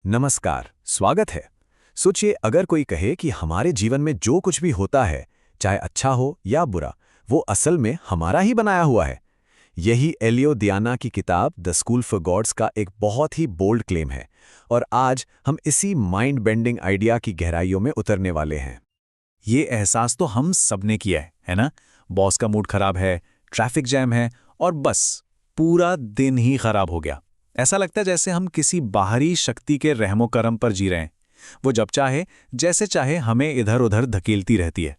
नमस्कार, स्वागत है। सोचिए, अगर कोई कहे कि हमारे जीवन में जो कुछ भी होता है, चाहे अच्छा हो या बुरा, वो असल में हमारा ही बनाया हुआ है। यही एलियो दियाना की किताब द स्कूल फॉर गॉड्स का एक बहुत ही बोल्ड क्लेम है, और आज हम इसी माइंड बेंडिंग आइडिया की गहराइयों में उतरने वाले हैं। ये एहसास तो हम सबने किया है ना? बॉस का मूड खराब है, ट्रैफिक जैम है और बस पूरा दिन ही खराब हो गया। ऐसा लगता है जैसे हम किसी बाहरी शक्ति के रहमो करम पर जी रहे हैं। वो जब चाहे, जैसे चाहे हमें इधर उधर धकेलती रहती है।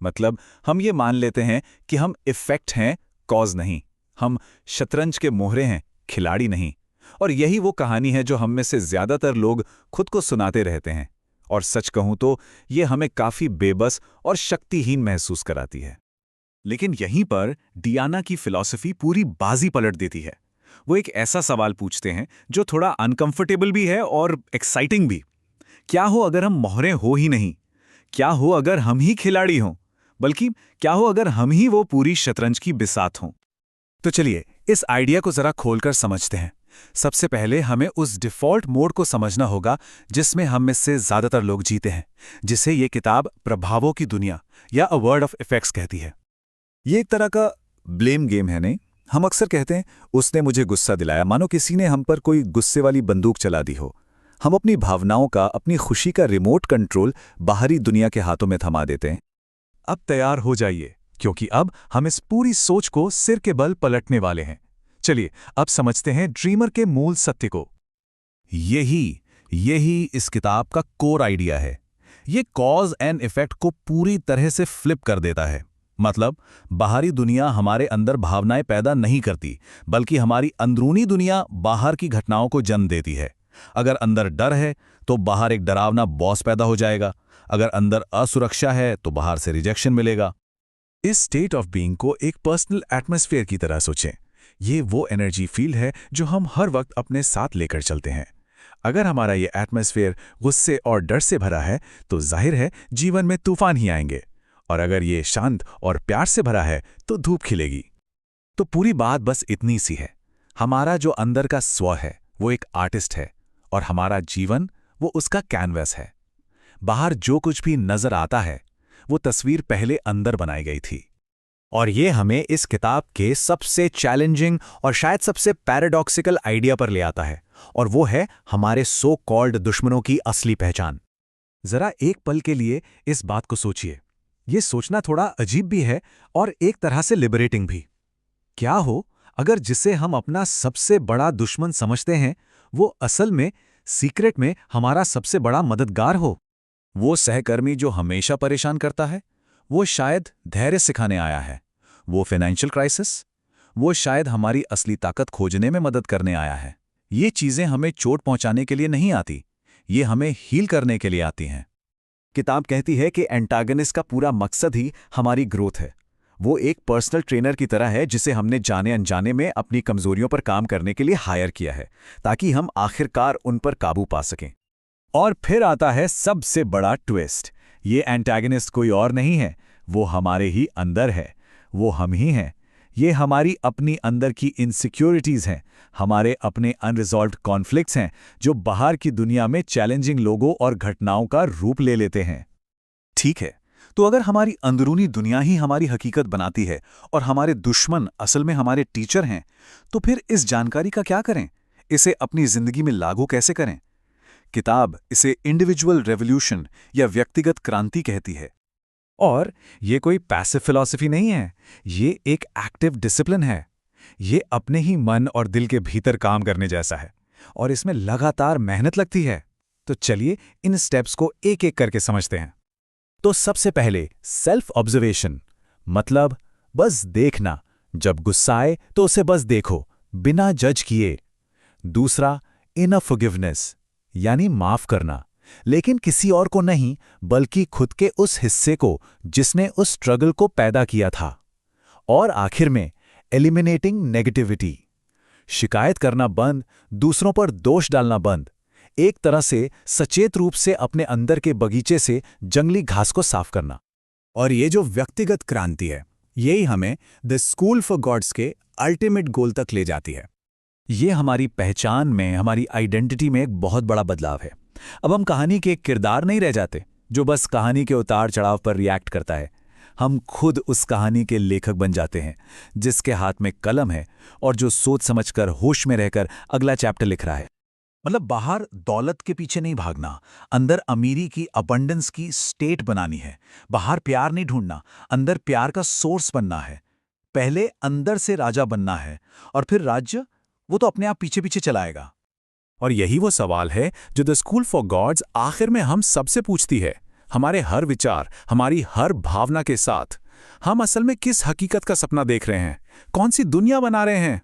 मतलब हम ये मान लेते हैं कि हम इफेक्ट हैं, कॉज नहीं। हम शतरंज के मोहरे हैं, खिलाड़ी नहीं। और यही वो कहानी है जो हम में से ज्यादातर लोग खुद को सुनाते रहते हैं। और सच कहूं तो ये हमें काफी बेबस और शक्तिहीन महसूस कराती है। लेकिन यहीं पर डियाना की फिलॉसफी पूरी बाजी पलट देती है। वो एक ऐसा सवाल पूछते हैं जो थोड़ा अनकंफर्टेबल भी है और एक्साइटिंग भी। क्या हो अगर हम मोहरे हो ही नहीं? क्या हो अगर हम ही खिलाड़ी हों? बल्कि क्या हो अगर हम ही वो पूरी शतरंज की बिसात हों? तो चलिए इस आइडिया को जरा खोलकर समझते हैं। सबसे पहले हमें उस डिफॉल्ट मोड को समझना होगा जिसमें हम में से ज्यादातर लोग जीते हैं, जिसे ये किताब प्रभावों की दुनिया या अ वर्ल्ड ऑफ इफेक्ट्स कहती है। ये एक तरह का ब्लेम गेम है, नहीं? हम अक्सर कहते हैं उसने मुझे गुस्सा दिलाया, मानो किसी ने हम पर कोई गुस्से वाली बंदूक चला दी हो। हम अपनी भावनाओं का, अपनी खुशी का रिमोट कंट्रोल बाहरी दुनिया के हाथों में थमा देते हैं। अब तैयार हो जाइए, क्योंकि अब हम इस पूरी सोच को सिर के बल पलटने वाले हैं। चलिए अब समझते हैं ड्रीमर के मूल सत्य को। यही इस किताब का कोर आइडिया है। ये कॉज एंड इफेक्ट को पूरी तरह से फ्लिप कर देता है। मतलब बाहरी दुनिया हमारे अंदर भावनाएं पैदा नहीं करती, बल्कि हमारी अंदरूनी दुनिया बाहर की घटनाओं को जन्म देती है। अगर अंदर डर है तो बाहर एक डरावना बॉस पैदा हो जाएगा। अगर अंदर असुरक्षा है तो बाहर से रिजेक्शन मिलेगा। इस स्टेट ऑफ बीइंग को एक पर्सनल एटमॉस्फेयर की तरह सोचें। ये वो एनर्जी फील्ड है जो हम हर वक्त अपने साथ लेकर चलते हैं। अगर हमारा ये एटमॉस्फेयर गुस्से और डर से भरा है तो जाहिर है जीवन में तूफान ही आएंगे, और अगर ये शांत और प्यार से भरा है तो धूप खिलेगी। तो पूरी बात बस इतनी सी है। हमारा जो अंदर का स्व है वो एक आर्टिस्ट है, और हमारा जीवन वो उसका कैनवस है। बाहर जो कुछ भी नजर आता है वो तस्वीर पहले अंदर बनाई गई थी। और ये हमें इस किताब के सबसे चैलेंजिंग और शायद सबसे पैराडॉक्सिकल आइडिया पर ले आता है, और वो है हमारे सो कॉल्ड दुश्मनों की असली पहचान। जरा एक पल के लिए इस बात को सोचिए। ये सोचना थोड़ा अजीब भी है और एक तरह से लिबरेटिंग भी। क्या हो अगर जिसे हम अपना सबसे बड़ा दुश्मन समझते हैं वो असल में सीक्रेट में हमारा सबसे बड़ा मददगार हो? वो सहकर्मी जो हमेशा परेशान करता है, वो शायद धैर्य सिखाने आया है। वो फाइनेंशियल क्राइसिस, वो शायद हमारी असली ताकत खोजने में मदद करने आया है। ये चीजें हमें चोट पहुंचाने के लिए नहीं आती, ये हमें हील करने के लिए आती हैं। किताब कहती है कि एंटागनिस्ट का पूरा मकसद ही हमारी ग्रोथ है। वो एक पर्सनल ट्रेनर की तरह है जिसे हमने जाने अनजाने में अपनी कमजोरियों पर काम करने के लिए हायर किया है, ताकि हम आखिरकार उन पर काबू पा सकें। और फिर आता है सबसे बड़ा ट्विस्ट। ये एंटागनिस्ट कोई और नहीं है, वो हमारे ही अंदर है। वो हम ही हैं। ये हमारी अपनी अंदर की इनसिक्योरिटीज हैं, हमारे अपने अनरिजॉल्व्ड कॉन्फ्लिक्ट्स हैं, जो बाहर की दुनिया में चैलेंजिंग लोगों और घटनाओं का रूप ले लेते हैं। ठीक है, तो अगर हमारी अंदरूनी दुनिया ही हमारी हकीकत बनाती है और हमारे दुश्मन असल में हमारे टीचर हैं, तो फिर इस जानकारी का क्या करें? इसे अपनी जिंदगी में लागू कैसे करें? किताब इसे इंडिविजुअल रेवोल्यूशन या व्यक्तिगत क्रांति कहती है। और ये कोई पैसिव फिलॉसफी नहीं है, ये एक एक्टिव डिसिप्लिन है। ये अपने ही मन और दिल के भीतर काम करने जैसा है, और इसमें लगातार मेहनत लगती है। तो चलिए इन स्टेप्स को एक एक करके समझते हैं। तो सबसे पहले सेल्फ ऑब्जर्वेशन, मतलब बस देखना। जब गुस्सा आए तो उसे बस देखो, बिना जज किए। दूसरा, इनर फॉरगिवनेस, यानी माफ करना, लेकिन किसी और को नहीं, बल्कि खुद के उस हिस्से को जिसने उस स्ट्रगल को पैदा किया था। और आखिर में एलिमिनेटिंग नेगेटिविटी, शिकायत करना बंद, दूसरों पर दोष डालना बंद। एक तरह से सचेत रूप से अपने अंदर के बगीचे से जंगली घास को साफ करना। और ये जो व्यक्तिगत क्रांति है, यही हमें द स्कूल फॉर गॉड्स के अल्टीमेट गोल तक ले जाती है। ये हमारी पहचान में, हमारी आइडेंटिटी में एक बहुत बड़ा बदलाव है। अब हम कहानी के एक किरदार नहीं रह जाते जो बस कहानी के उतार चढ़ाव पर रिएक्ट करता है। हम खुद उस कहानी के लेखक बन जाते हैं, जिसके हाथ में कलम है और जो सोच समझकर, होश में रहकर अगला चैप्टर लिख रहा है। मतलब बाहर दौलत के पीछे नहीं भागना, अंदर अमीरी की, अबंडेंस की स्टेट बनानी है। बाहर प्यार नहीं ढूंढना, अंदर प्यार का सोर्स बनना है। पहले अंदर से राजा बनना है और फिर राज्य वो तो अपने आप पीछे पीछे चलाएगा। और यही वो सवाल है जो द स्कूल फॉर गॉड्स आखिर में हम सबसे पूछती है। हमारे हर विचार, हमारी हर भावना के साथ हम असल में किस हकीकत का सपना देख रहे हैं, कौन सी दुनिया बना रहे हैं।